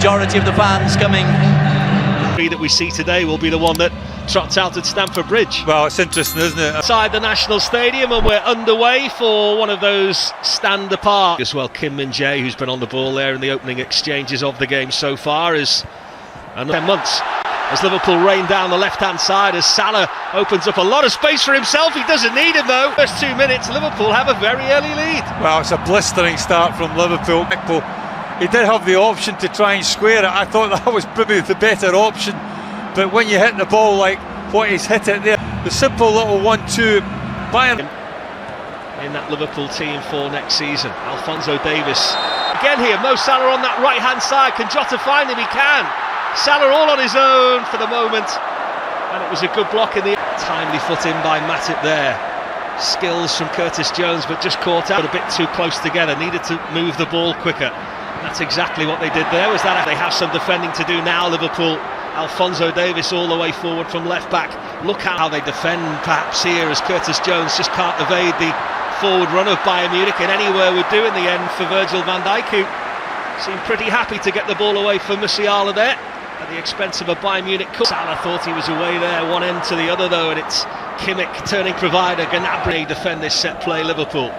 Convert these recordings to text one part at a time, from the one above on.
Majority of the fans coming. That we see today will be the one that trots out at Stamford Bridge. Well, it's interesting, isn't it? Outside the National Stadium, and we're underway for one of those stand apart as well. Kim Min-jae, who's been on the ball there in the opening exchanges of the game so far, is 10 months as Liverpool rain down the left-hand side as Salah opens up a lot of space for himself. He doesn't need him though. First 2 minutes, Liverpool have a very early lead. Well, it's a blistering start from Liverpool. He did have the option to try and square it. I thought that was probably the better option, but when you hit the ball like what he's hit it there, the simple little 1-2 Bayern in that Liverpool team for next season. Alphonso Davies again here. Mo Salah on that right hand side. Can Jota find him? He can. Salah all on his own for the moment, and it was a good block in the timely foot in by Matip there. Skills from Curtis Jones, but just caught out a bit too close together. Needed to move the ball quicker. That's exactly what they did there. Was that they have some defending to do now, Liverpool. Alphonso Davies all the way forward from left back. Look how they defend perhaps here as Curtis Jones just can't evade the forward run of Bayern Munich, and anywhere would do in the end for Virgil van Dijk, who seemed pretty happy to get the ball away from msalah there at the expense of a Bayern Munich. Salah thought he was away there, one end to the other though, and it's Kimmich turning provider. Gnabry defend this set play, Liverpool.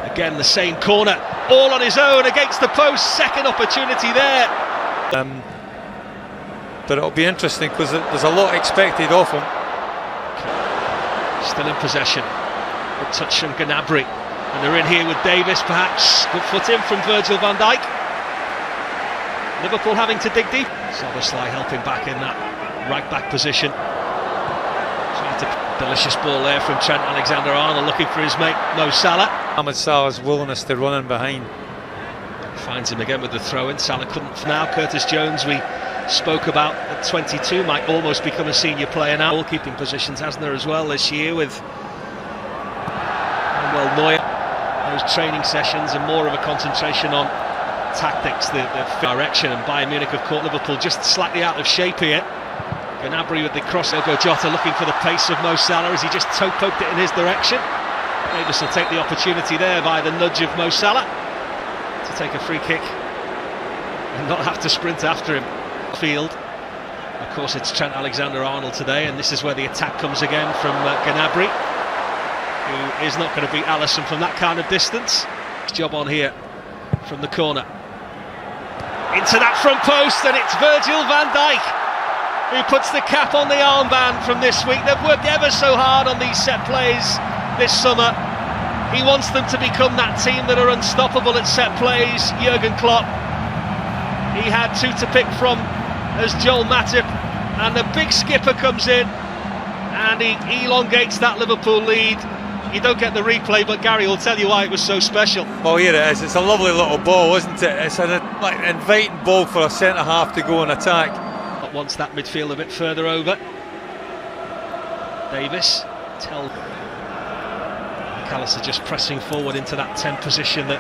Again, the same corner, all on his own against the post. Second opportunity there. But it'll be interesting because there's a lot expected of him. Still in possession. Good touch from Gnabry. And they're in here with Davies, perhaps. Good foot in from Virgil van Dijk. Liverpool having to dig deep. Szoboszlai helping back in that right back position. Delicious ball there from Trent Alexander-Arnold, looking for his mate Mo Salah. Mohamed Salah's willingness to run in behind. Finds him again with the throw-in. Salah couldn't. Now Curtis Jones, we spoke about at 22, might almost become a senior player now. Goalkeeping positions, hasn't there, as well this year with Neuer. Those training sessions and more of a concentration on tactics, the direction. And Bayern Munich have caught Liverpool just slightly out of shape here. Gnabry with the cross. Go Jota looking for the pace of Mo Salah as he just toe-poked it in his direction. Davies will take the opportunity there by the nudge of Mo Salah to take a free kick and not have to sprint after him. Field. Of course, it's Trent Alexander-Arnold today, and this is where the attack comes again from Gnabry, who is not going to beat Alisson from that kind of distance. Job on here from the corner. Into that front post, and it's Virgil van Dijk who puts the cap on the armband from this week. They've worked ever so hard on these set plays this summer. He wants them to become that team that are unstoppable at set plays, Jurgen Klopp. He had two to pick from as Joel Matip, and the big skipper comes in and he elongates that Liverpool lead. You don't get the replay, but Gary will tell you why it was so special. Well, here it is. It's a lovely little ball, isn't it? It's an inviting ball for a centre-half to go and attack. Wants that midfield a bit further over. Davies, McAllister just pressing forward into that 10 position. That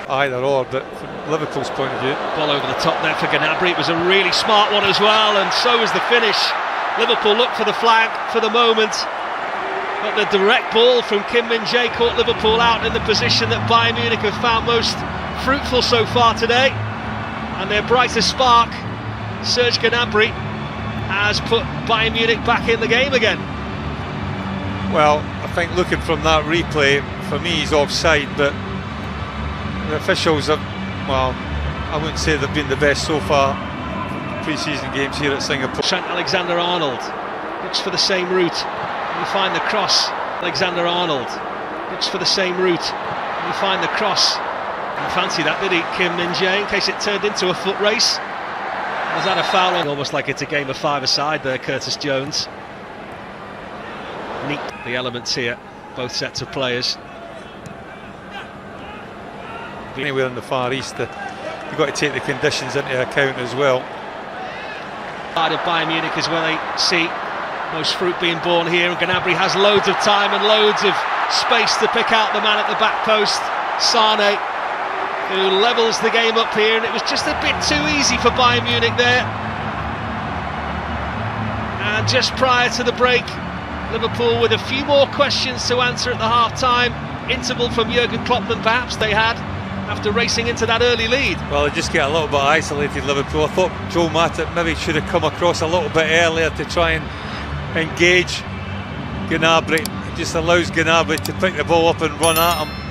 either or, but from Liverpool's point of view, ball over the top there for Gnabry. It was a really smart one as well, and so is the finish. Liverpool look for the flag for the moment, but the direct ball from Kim Min-jae caught Liverpool out in the position that Bayern Munich have found most fruitful so far today, and their brightest spark, Serge Gnabry, has put Bayern Munich back in the game again. Well, I think looking from that replay, for me he's offside, but the officials have, well, I wouldn't say they've been the best so far pre-season games here at Singapore. Trent Alexander-Arnold looks for the same route. Can you find the cross? Alexander-Arnold looks for the same route. Can you find the cross? Didn't fancy that, did he, Kim Min-jae, in case it turned into a foot race? Was that a foul on? Almost like it's a game of five-a-side there, Curtis Jones. Neat, the elements here, both sets of players. Anywhere in the Far East, you've got to take the conditions into account as well. Part of Bayern Munich is where they see most fruit being born here, and Gnabry has loads of time and loads of space to pick out the man at the back post, Sane, who levels the game up here, and it was just a bit too easy for Bayern Munich there. And just prior to the break, Liverpool with a few more questions to answer at the half-time interval from Jurgen Klopp than perhaps they had after racing into that early lead. Well, they just get a little bit isolated, Liverpool. I thought Joe Matip maybe should have come across a little bit earlier to try and engage Gnabry. It just allows Gnabry to pick the ball up and run at him.